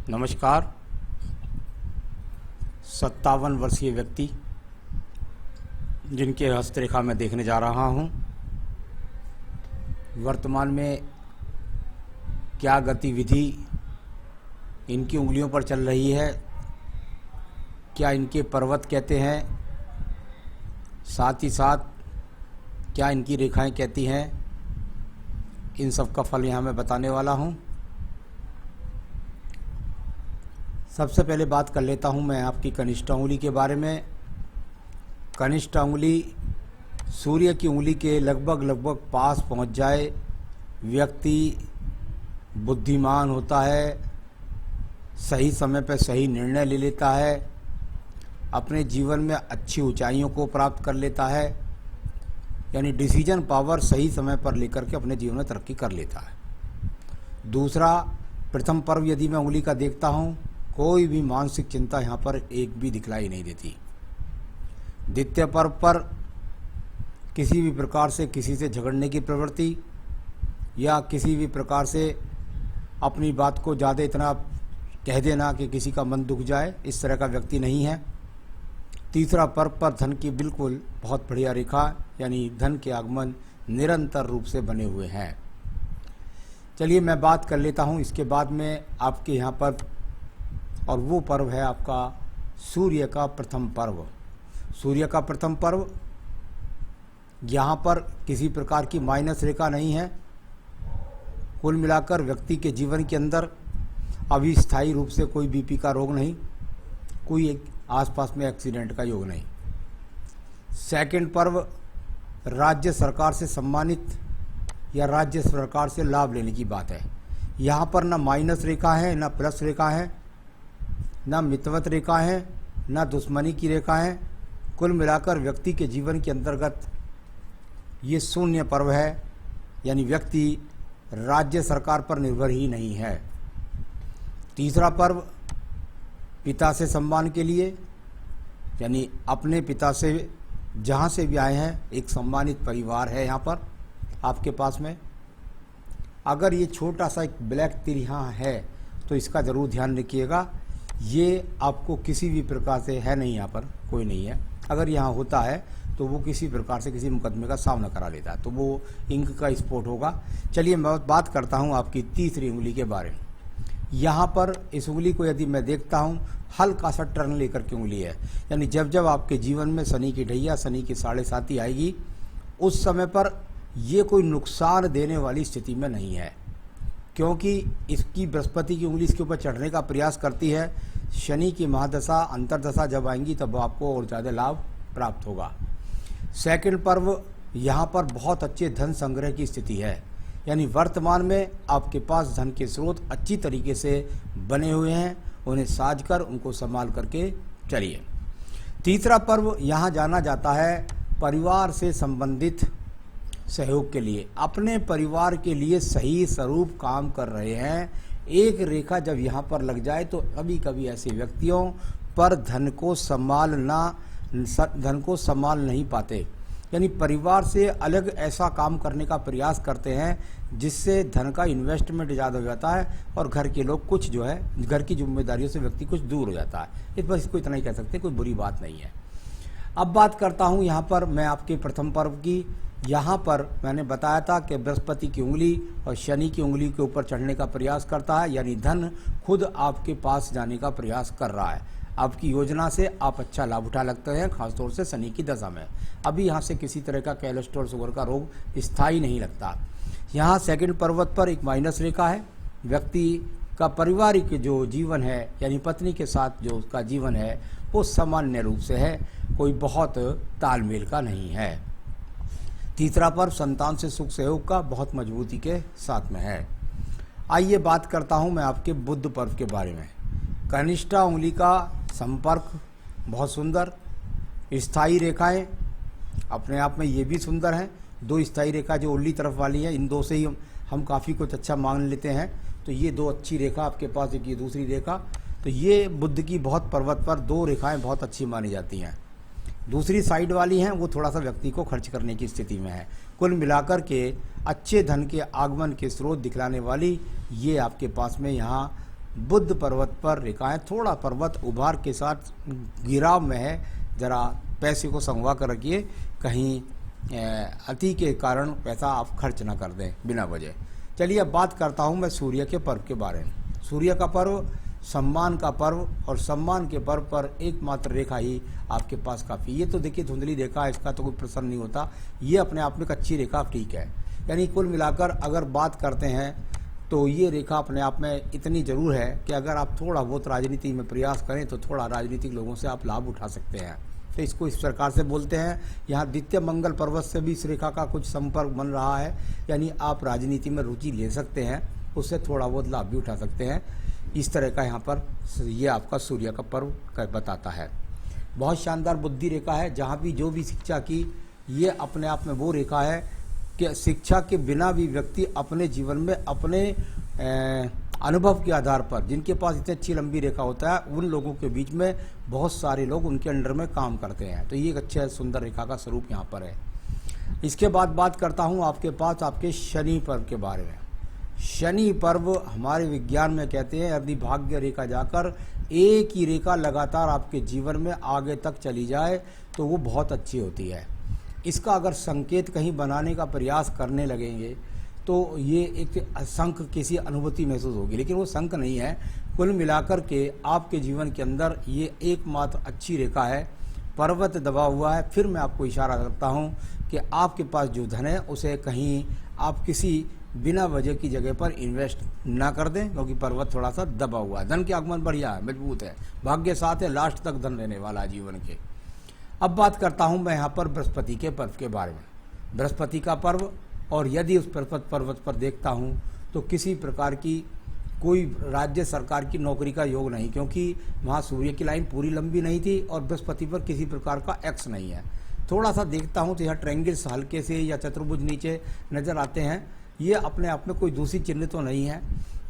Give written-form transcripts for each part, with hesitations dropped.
नमस्कार। 57 वर्षीय व्यक्ति जिनके हस्तरेखा में देखने जा रहा हूँ, वर्तमान में क्या गतिविधि इनकी उंगलियों पर चल रही है, क्या इनके पर्वत कहते हैं, साथ ही साथ क्या इनकी रेखाएं कहती हैं, इन सब का फल यहाँ मैं बताने वाला हूँ। सबसे पहले बात कर लेता हूँ मैं आपकी कनिष्ठ उंगली के बारे में। कनिष्ठ उंगली सूर्य की उंगली के लगभग पास पहुँच जाए, व्यक्ति बुद्धिमान होता है, सही समय पर सही निर्णय ले लेता है, अपने जीवन में अच्छी ऊंचाइयों को प्राप्त कर लेता है, यानी डिसीजन पावर सही समय पर लेकर के अपने जीवन में तरक्की कर लेता है। दूसरा, प्रथम पर्व यदि मैं उंगली का देखता हूँ, कोई भी मानसिक चिंता यहाँ पर एक भी दिखलाई नहीं देती। द्वितीय पर्व पर किसी भी प्रकार से किसी से झगड़ने की प्रवृत्ति या किसी भी प्रकार से अपनी बात को ज़्यादा इतना कह देना कि किसी का मन दुख जाए, इस तरह का व्यक्ति नहीं है। तीसरा पर्व पर धन की बिल्कुल बहुत बढ़िया रेखा, यानी धन के आगमन निरंतर रूप से बने हुए हैं। चलिए मैं बात कर लेता हूँ इसके बाद में आपके यहाँ पर, और वो पर्व है आपका सूर्य का प्रथम पर्व। सूर्य का प्रथम पर्व, यहाँ पर किसी प्रकार की माइनस रेखा नहीं है। कुल मिलाकर व्यक्ति के जीवन के अंदर अभी स्थायी रूप से कोई बीपी का रोग नहीं, कोई एक आसपास में एक्सीडेंट का योग नहीं। सेकंड पर्व, राज्य सरकार से सम्मानित या राज्य सरकार से लाभ लेने की बात है। यहाँ पर ना माइनस रेखा है, ना प्लस रेखा है, ना मितवत रेखा है, ना दुश्मनी की रेखा है। कुल मिलाकर व्यक्ति के जीवन के अंतर्गत ये शून्य पर्व है, यानी व्यक्ति राज्य सरकार पर निर्भर ही नहीं है। तीसरा पर्व, पिता से सम्मान के लिए, यानी अपने पिता से जहाँ से भी आए हैं, एक सम्मानित परिवार है यहाँ पर आपके पास में। अगर ये छोटा सा एक ब्लैक तीर यहाँ है तो इसका ज़रूर ध्यान रखिएगा। ये आपको किसी भी प्रकार से है नहीं, यहाँ पर कोई नहीं है। अगर यहाँ होता है तो वो किसी प्रकार से किसी मुकदमे का सामना करा लेता है, तो वो इंक का स्पॉट होगा। चलिए मैं बात करता हूँ आपकी तीसरी उंगली के बारे में। यहाँ पर इस उंगली को यदि मैं देखता हूँ, हल्का सा टर्न लेकर के उंगली है, यानी जब जब आपके जीवन में शनि की ढैया, शनि की 7.5 आएगी, उस समय पर ये कोई नुकसान देने वाली स्थिति में नहीं है, क्योंकि इसकी बृहस्पति की उंगली इसके ऊपर चढ़ने का प्रयास करती है। शनि की महादशा, अंतरदशा जब आएंगी तब आपको और ज़्यादा लाभ प्राप्त होगा। सेकंड पर्व, यहाँ पर बहुत अच्छे धन संग्रह की स्थिति है, यानी वर्तमान में आपके पास धन के स्रोत अच्छी तरीके से बने हुए हैं, उन्हें साजकर उनको संभाल करके चलिए। तीसरा पर्व, यहाँ जाना जाता है परिवार से संबंधित सहयोग के लिए। अपने परिवार के लिए सही स्वरूप काम कर रहे हैं। एक रेखा जब यहाँ पर लग जाए तो कभी कभी ऐसे व्यक्तियों पर धन को संभाल नहीं पाते, यानी परिवार से अलग ऐसा काम करने का प्रयास करते हैं जिससे धन का इन्वेस्टमेंट ज़्यादा हो जाता है और घर के लोग कुछ जो है, घर की जिम्मेदारियों से व्यक्ति कुछ दूर हो जाता है। इस बस इसको इतना ही कह सकते हैं, कोई बुरी बात नहीं है। अब बात करता हूँ यहाँ पर मैं आपके प्रथम पर्व की। यहाँ पर मैंने बताया था कि बृहस्पति की उंगली और शनि की उंगली के ऊपर चढ़ने का प्रयास करता है, यानी धन खुद आपके पास जाने का प्रयास कर रहा है। आपकी योजना से आप अच्छा लाभ उठा लगते हैं, खासतौर से शनि की दशा में। अभी यहाँ से किसी तरह का कोलेस्ट्रॉल, शुगर का रोग स्थायी नहीं लगता। यहाँ सेकंड पर्वत पर एक माइनस रेखा है। व्यक्ति का पारिवारिक जो जीवन है, यानी पत्नी के साथ जो उसका जीवन है, वो सामान्य रूप से है, कोई बहुत तालमेल का नहीं है। तीसरा पर्व, संतान से सुख सहयोग का बहुत मजबूती के साथ में है। आइए बात करता हूँ मैं आपके बुध पर्व के बारे में। कनिष्ठा उंगली का संपर्क बहुत सुंदर, स्थायी रेखाएं अपने आप में ये भी सुंदर हैं। दो स्थायी रेखा जो उल्ली तरफ वाली है, इन दो से ही हम काफ़ी कुछ अच्छा मान लेते हैं। तो ये दो अच्छी रेखा आपके पास, एक ये दूसरी रेखा, तो ये बुध की बहुत पर्वत पर दो रेखाएं बहुत अच्छी मानी जाती हैं। दूसरी साइड वाली हैं वो थोड़ा सा व्यक्ति को खर्च करने की स्थिति में है। कुल मिलाकर के अच्छे धन के आगमन के स्रोत दिखलाने वाली ये आपके पास में यहाँ बुद्ध पर्वत पर रेखाएं, थोड़ा पर्वत उभार के साथ गिराव में है, जरा पैसे को संगवा कर रखिए, कहीं अति के कारण पैसा आप खर्च ना कर दें बिना वजह। चलिए अब बात करता हूँ मैं सूर्य के पर्व के बारे में। सूर्य का पर्व सम्मान का पर्व, और सम्मान के पर्व पर एकमात्र रेखा ही आपके पास काफ़ी। ये तो देखिए धुंधली रेखा है, इसका तो कोई प्रश्न नहीं होता, ये अपने आप में एक अच्छी रेखा ठीक है। यानी कुल मिलाकर अगर बात करते हैं तो ये रेखा अपने आप में इतनी ज़रूर है कि अगर आप थोड़ा बहुत राजनीति में प्रयास करें तो थोड़ा राजनीतिक लोगों से आप लाभ उठा सकते हैं। तो इसको इस प्रकार से बोलते हैं। यहाँ द्वितीय मंगल पर्वत से भी इस रेखा का कुछ संपर्क बन रहा है, यानी आप राजनीति में रुचि ले सकते हैं, उससे थोड़ा बहुत लाभ भी उठा सकते हैं। इस तरह का यहाँ पर ये आपका सूर्य का पर्व बताता है। बहुत शानदार बुद्धि रेखा है, जहाँ भी जो भी शिक्षा की, ये अपने आप में वो रेखा है कि शिक्षा के बिना भी व्यक्ति अपने जीवन में अपने अनुभव के आधार पर, जिनके पास इतनी अच्छी लंबी रेखा होता है, उन लोगों के बीच में बहुत सारे लोग उनके अंडर में काम करते हैं। तो ये एक अच्छा सुंदर रेखा का स्वरूप यहाँ पर है। इसके बाद बात करता हूँ आपके पास आपके शनि पर्व के बारे में। शनि पर्व हमारे विज्ञान में कहते हैं, यदि भाग्य रेखा जाकर एक ही रेखा लगातार आपके जीवन में आगे तक चली जाए तो वो बहुत अच्छी होती है। इसका अगर संकेत कहीं बनाने का प्रयास करने लगेंगे तो ये एक शंख किसी अनुभूति महसूस होगी, लेकिन वो शंख नहीं है। कुल मिलाकर के आपके जीवन के अंदर ये एकमात्र अच्छी रेखा है। पर्वत दबा हुआ है, फिर मैं आपको इशारा करता हूँ कि आपके पास जो धन है उसे कहीं आप किसी बिना वजह की जगह पर इन्वेस्ट ना कर दें, क्योंकि पर्वत थोड़ा सा दबा हुआ है। धन के आगमन बढ़िया है, मजबूत है, भाग्य साथ है, लास्ट तक धन रहने वाला है जीवन के। अब बात करता हूँ मैं यहाँ पर बृहस्पति के पर्व के बारे में। बृहस्पति का पर्व, और यदि उस पर्वत पर देखता हूँ तो किसी प्रकार की कोई राज्य सरकार की नौकरी का योग नहीं, क्योंकि वहाँ सूर्य की लाइन पूरी लंबी नहीं थी और बृहस्पति पर किसी प्रकार का एक्स नहीं है। थोड़ा सा देखता हूँ तो यहाँ ट्रायंगल्स हल्के से या चतुर्भुज नीचे नज़र आते हैं। ये अपने आप में कोई दूसरी चिन्ह तो नहीं है।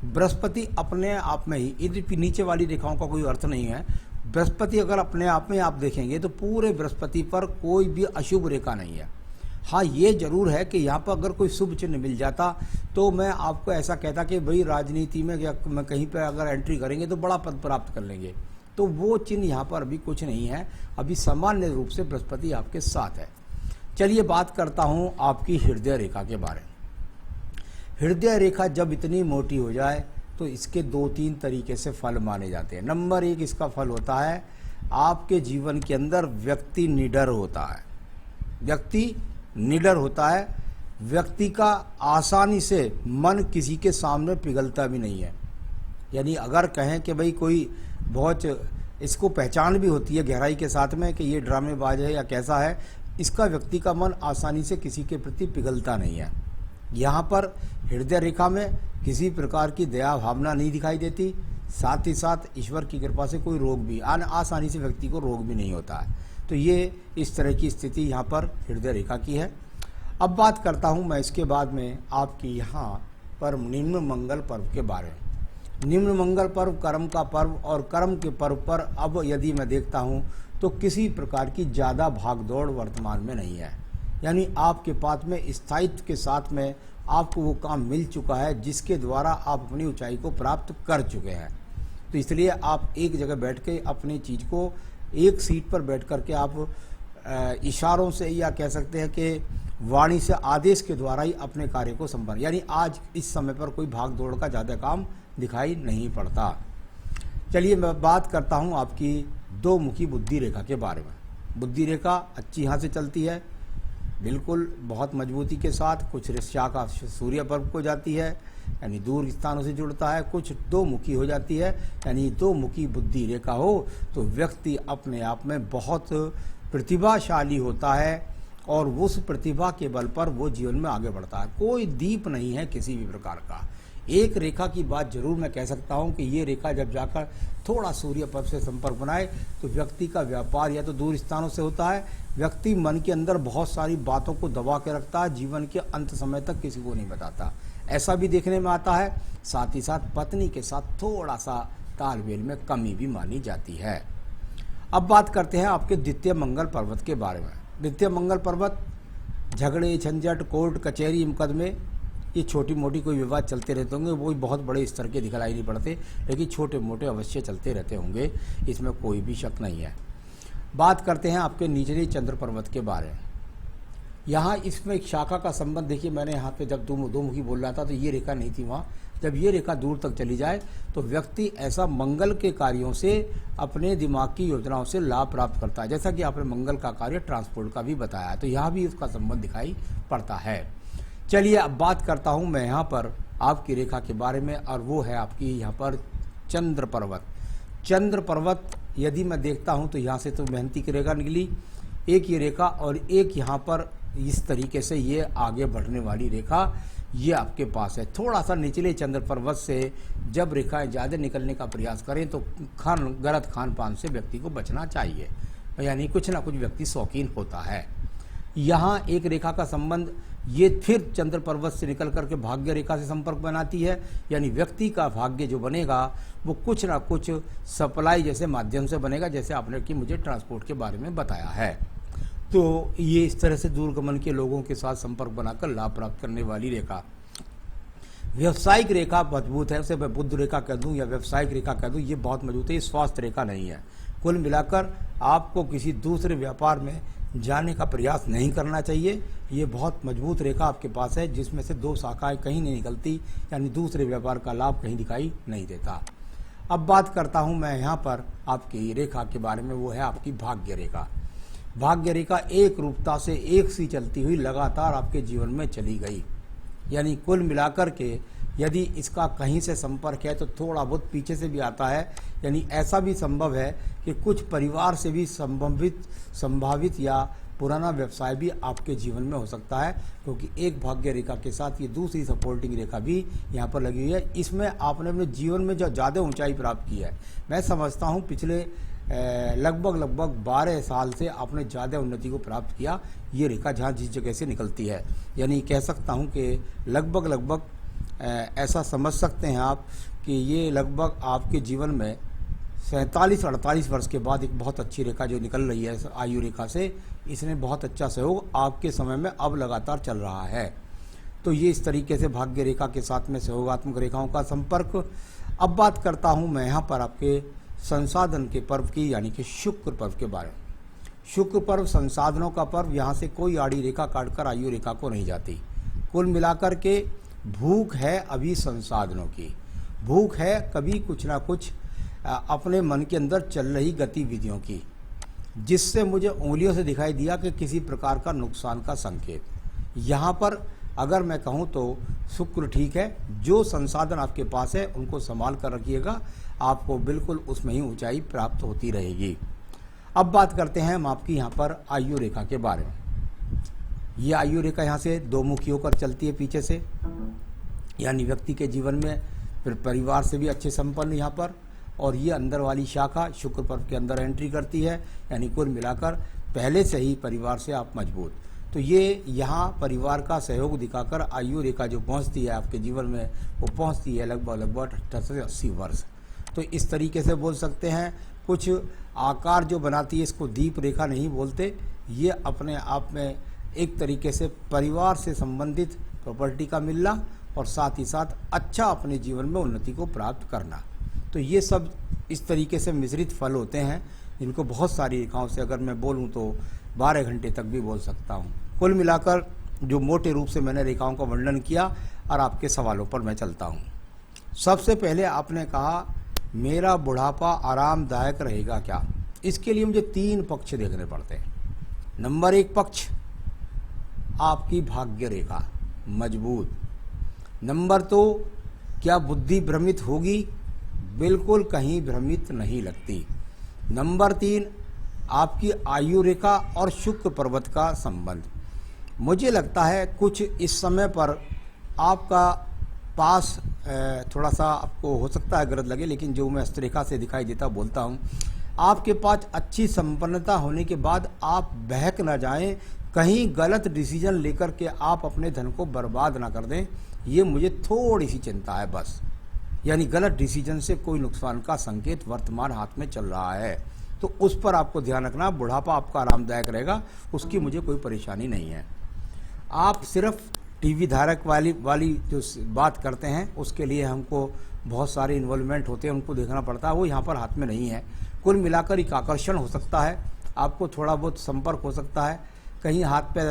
बृहस्पति अपने आप में ही, इधर नीचे वाली रेखाओं का कोई अर्थ नहीं है। बृहस्पति अगर अपने आप में आप देखेंगे तो पूरे बृहस्पति पर कोई भी अशुभ रेखा नहीं है। हाँ, ये जरूर है कि यहाँ पर अगर कोई शुभ चिन्ह मिल जाता तो मैं आपको ऐसा कहता कि भाई राजनीति में या कहीं पर अगर एंट्री करेंगे तो बड़ा पद प्राप्त कर लेंगे, तो वो चिन्ह यहाँ पर अभी कुछ नहीं है। अभी सामान्य रूप से बृहस्पति आपके साथ है। चलिए बात करता हूँ आपकी हृदय रेखा के बारे में। हृदय रेखा जब इतनी मोटी हो जाए तो इसके 2-3 तरीके से फल माने जाते हैं। नंबर 1 इसका फल होता है, आपके जीवन के अंदर व्यक्ति निडर होता है। व्यक्ति निडर होता है, व्यक्ति का आसानी से मन किसी के सामने पिघलता भी नहीं है। यानी अगर कहें कि भाई कोई बहुत, इसको पहचान भी होती है गहराई के साथ में कि ये ड्रामेबाज है या कैसा है, इसका व्यक्ति का मन आसानी से किसी के प्रति पिघलता नहीं है। यहाँ पर हृदय रेखा में किसी प्रकार की दया भावना नहीं दिखाई देती, साथ ही साथ ईश्वर की कृपा से कोई रोग भी आसानी से व्यक्ति को रोग भी नहीं होता है। तो ये इस तरह की स्थिति यहाँ पर हृदय रेखा की है। अब बात करता हूँ मैं इसके बाद में आपकी यहाँ पर निम्न मंगल पर्व के बारे में। निम्न मंगल पर्व कर्म का पर्व, और कर्म के पर्व पर अब यदि मैं देखता हूँ तो किसी प्रकार की ज़्यादा भागदौड़ वर्तमान में नहीं है। यानी आपके पास में स्थायित्व के साथ में आपको वो काम मिल चुका है जिसके द्वारा आप अपनी ऊंचाई को प्राप्त कर चुके हैं। तो इसलिए आप एक जगह बैठ के अपनी चीज़ को, एक सीट पर बैठ कर के आप इशारों से या कह सकते हैं कि वाणी से आदेश के द्वारा ही अपने कार्य को संपन्न, यानी आज इस समय पर कोई भाग दौड़ का ज़्यादा काम दिखाई नहीं पड़ता। चलिए मैं बात करता हूँ आपकी 2 मुखी बुद्धि रेखा के बारे में। बुद्धि रेखा अच्छी यहाँ से चलती है, बिल्कुल बहुत मजबूती के साथ। कुछ शाखा सूर्य पर्व को जाती है, यानी दूर स्थानों से जुड़ता है। कुछ 2 मुखी हो जाती है, यानी 2 मुखी बुद्धि रेखा हो तो व्यक्ति अपने आप में बहुत प्रतिभाशाली होता है, और उस प्रतिभा के बल पर वो जीवन में आगे बढ़ता है। कोई दीप नहीं है किसी भी प्रकार का। एक रेखा की बात जरूर मैं कह सकता हूँ कि ये रेखा जब जाकर थोड़ा सूर्य पर्व से संपर्क बनाए तो व्यक्ति का व्यापार या तो दूर स्थानों से होता है। व्यक्ति मन के अंदर बहुत सारी बातों को दबा के रखता है, जीवन के अंत समय तक किसी को नहीं बताता, ऐसा भी देखने में आता है। साथ ही साथ पत्नी के साथ थोड़ा सा तालमेल में कमी भी मानी जाती है। अब बात करते हैं आपके द्वितीय मंगल पर्वत के बारे में। द्वितीय मंगल पर्वत झगड़े, झंझट, कोर्ट कचहरी, मुकदमे ये छोटी मोटी कोई विवाद चलते रहते होंगे, वो बहुत बड़े स्तर के दिखलाई नहीं पड़ते, लेकिन छोटे मोटे अवश्य चलते रहते होंगे, इसमें कोई भी शक नहीं है। बात करते हैं आपके निचले चंद्र पर्वत के बारे में। यहाँ इसमें एक शाखा का संबंध देखिए, मैंने यहाँ पे जब दो मुखी बोल रहा था तो ये रेखा नहीं थी वहाँ। जब ये रेखा दूर तक चली जाए तो व्यक्ति ऐसा मंगल के कार्यों से, अपने दिमाग की योजनाओं से लाभ प्राप्त करता है, जैसा कि आपने मंगल का कार्य ट्रांसपोर्ट का भी बताया, तो यहाँ भी उसका संबंध दिखाई पड़ता है। चलिए अब बात करता हूँ मैं यहाँ पर आपकी रेखा के बारे में, और वो है आपकी यहाँ पर चंद्र पर्वत। चंद्र पर्वत यदि मैं देखता हूँ तो यहाँ से तो मेहनती की रेखा निकली, एक ये रेखा, और एक यहाँ पर इस तरीके से ये आगे बढ़ने वाली रेखा ये आपके पास है। थोड़ा सा निचले चंद्र पर्वत से जब रेखाएं ज़्यादा निकलने का प्रयास करें तो गलत खान पान से व्यक्ति को बचना चाहिए, यानी कुछ ना कुछ व्यक्ति शौकीन होता है। यहाँ एक रेखा का संबंध ये फिर चंद्र पर्वत से निकल करके भाग्य रेखा से संपर्क बनाती है, यानी व्यक्ति का भाग्य जो बनेगा वो कुछ ना कुछ सप्लाई जैसे माध्यम से बनेगा, जैसे आपने कि मुझे ट्रांसपोर्ट के बारे में बताया है। तो ये इस तरह से दूरगमन के लोगों के साथ संपर्क बनाकर लाभ प्राप्त करने वाली रेखा। व्यवसायिक रेखा मजबूत है, उसे मैं बुद्ध रेखा कह दूं या व्यवसायिक रेखा कह दूं, ये बहुत मजबूत है, ये स्वास्थ्य रेखा नहीं है। कुल मिलाकर आपको किसी दूसरे व्यापार में जाने का प्रयास नहीं करना चाहिए। ये बहुत मजबूत रेखा आपके पास है, जिसमें से दो शाखाएं कहीं नहीं निकलती, यानी दूसरे व्यापार का लाभ कहीं दिखाई नहीं देता। अब बात करता हूं मैं यहाँ पर आपकी रेखा के बारे में, वो है आपकी भाग्य रेखा। भाग्य रेखा एक रूपता से एक सी चलती हुई लगातार आपके जीवन में चली गई, यानी कुल मिलाकर के यदि इसका कहीं से संपर्क है तो थोड़ा बहुत पीछे से भी आता है, यानी ऐसा भी संभव है कि कुछ परिवार से भी संभावित या पुराना व्यवसाय भी आपके जीवन में हो सकता है, क्योंकि एक भाग्य रेखा के साथ ये दूसरी सपोर्टिंग रेखा भी यहाँ पर लगी हुई है। इसमें आपने अपने जीवन में जो ज़्यादा ऊंचाई प्राप्त की है, मैं समझता हूँ पिछले लगभग 12 साल से आपने ज़्यादा उन्नति को प्राप्त किया, ये रेखा जहाँ जिस जगह से निकलती है। यानी कह सकता हूँ कि लगभग ऐसा समझ सकते हैं आप कि ये लगभग आपके जीवन में 47-48 वर्ष के बाद एक बहुत अच्छी रेखा जो निकल रही है आयु रेखा से, इसने बहुत अच्छा सहयोग आपके समय में अब लगातार चल रहा है। तो ये इस तरीके से भाग्य रेखा के साथ में सहयोगात्मक रेखाओं का संपर्क। अब बात करता हूँ मैं यहाँ पर आपके संसाधन के पर्व की, यानी कि शुक्र पर्व के बारे में। शुक्र पर्व संसाधनों का पर्व, यहाँ से कोई आड़ी रेखा काटकर आयु रेखा को नहीं जाती। कुल मिलाकर के भूख है अभी संसाधनों की, भूख है कभी कुछ ना कुछ अपने मन के अंदर चल रही गतिविधियों की, जिससे मुझे उंगलियों से दिखाई दिया कि किसी प्रकार का नुकसान का संकेत। यहाँ पर अगर मैं कहूँ तो शुक्र ठीक है, जो संसाधन आपके पास है उनको संभाल कर रखिएगा, आपको बिल्कुल उसमें ही ऊंचाई प्राप्त होती रहेगी। अब बात करते हैं हम आपकी यहाँ पर आयु रेखा के बारे में। ये आयु रेखा यहाँ से दो मुखी होकर चलती है पीछे से, यानी व्यक्ति के जीवन में फिर परिवार से भी अच्छे संपन्न यहाँ पर, और ये अंदर वाली शाखा शुक्र पर्व के अंदर एंट्री करती है, यानी कुल मिलाकर पहले से ही परिवार से आप मजबूत। तो ये यहाँ परिवार का सहयोग दिखाकर आयु रेखा जो पहुँचती है आपके जीवन में, वो पहुँचती है लगभग 78 से 80 वर्ष। तो इस तरीके से बोल सकते हैं। कुछ आकार जो बनाती है इसको दीप रेखा नहीं बोलते, ये अपने आप में एक तरीके से परिवार से संबंधित प्रॉपर्टी का मिलना और साथ ही साथ अच्छा अपने जीवन में उन्नति को प्राप्त करना। तो ये सब इस तरीके से मिश्रित फल होते हैं, जिनको बहुत सारी रेखाओं से अगर मैं बोलूँ तो 12 घंटे तक भी बोल सकता हूँ। कुल मिलाकर जो मोटे रूप से मैंने रेखाओं का वर्णन किया, और आपके सवालों पर मैं चलता हूँ। सबसे पहले आपने कहा मेरा बुढ़ापा आरामदायक रहेगा क्या? इसके लिए मुझे 3 पक्ष देखने पड़ते हैं। नंबर 1 पक्ष आपकी भाग्य रेखा मजबूत। नंबर 2, क्या बुद्धि भ्रमित होगी? बिल्कुल कहीं भ्रमित नहीं लगती। नंबर 3, आपकी आयु रेखा और शुक्र पर्वत का संबंध। मुझे लगता है कुछ इस समय पर आपका पास थोड़ा सा आपको हो सकता है गलत लगे, लेकिन जो मैं हस्तरेखा से दिखाई देता बोलता हूँ, आपके पास अच्छी संपन्नता होने के बाद आप बहक ना जाएं, कहीं गलत डिसीजन लेकर के आप अपने धन को बर्बाद ना कर दें, ये मुझे थोड़ी सी चिंता है बस। यानी गलत डिसीजन से कोई नुकसान का संकेत वर्तमान हाथ में चल रहा है, तो उस पर आपको ध्यान रखना। बुढ़ापा आपका आरामदायक रहेगा, उसकी मुझे कोई परेशानी नहीं है। आप सिर्फ टीवी धारक वाली जो बात करते हैं उसके लिए हमको बहुत सारे इन्वॉल्वमेंट होते हैं, उनको देखना पड़ता है, वो यहाँ पर हाथ में नहीं है। कुल मिलाकर एक आकर्षण हो सकता है, आपको थोड़ा बहुत संपर्क हो सकता है, कहीं हाथ पे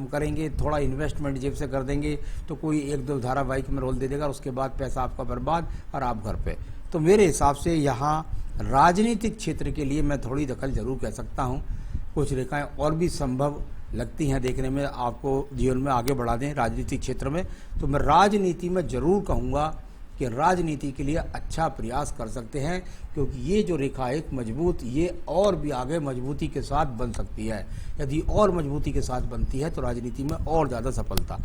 करेंगे, थोड़ा इन्वेस्टमेंट जेब से कर देंगे तो कोई एक दो धारावाहिक में रोल दे देगा, उसके बाद पैसा आपका बर्बाद और आप घर पे। तो मेरे हिसाब से यहाँ राजनीतिक क्षेत्र के लिए मैं थोड़ी दखल जरूर कह सकता हूँ। कुछ रेखाएं और भी संभव लगती हैं देखने में, आपको जीवन में आगे बढ़ा दें राजनीतिक क्षेत्र में। तो मैं राजनीति में जरूर कहूँगा कि राजनीति के लिए अच्छा प्रयास कर सकते हैं, क्योंकि ये जो रेखा एक मजबूत, ये और भी आगे मजबूती के साथ बन सकती है। यदि और मजबूती के साथ बनती है तो राजनीति में और ज़्यादा सफलता।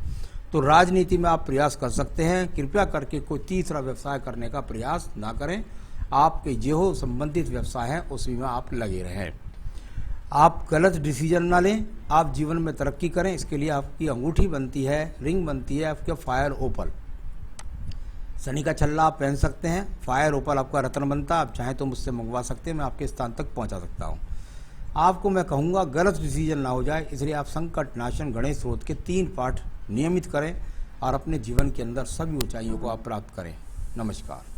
तो राजनीति में आप प्रयास कर सकते हैं। कृपया करके कोई तीसरा व्यवसाय करने का प्रयास ना करें। आपके जो संबंधित व्यवसाय हैं उसी में आप लगे रहें। आप गलत डिसीजन ना लें, आप जीवन में तरक्की करें। इसके लिए आपकी अंगूठी बनती है, रिंग बनती है आपके फायर ओपल। शनि का छल्ला आप पहन सकते हैं, फायर ओपल आपका रत्न बनता है। आप चाहें तो मुझसे मंगवा सकते हैं, मैं आपके स्थान तक पहुंचा सकता हूं। आपको मैं कहूँगा गलत डिसीजन ना हो जाए, इसलिए आप संकट नाशन गणेश स्रोत के 3 पाठ नियमित करें और अपने जीवन के अंदर सभी ऊंचाइयों को आप प्राप्त करें। नमस्कार।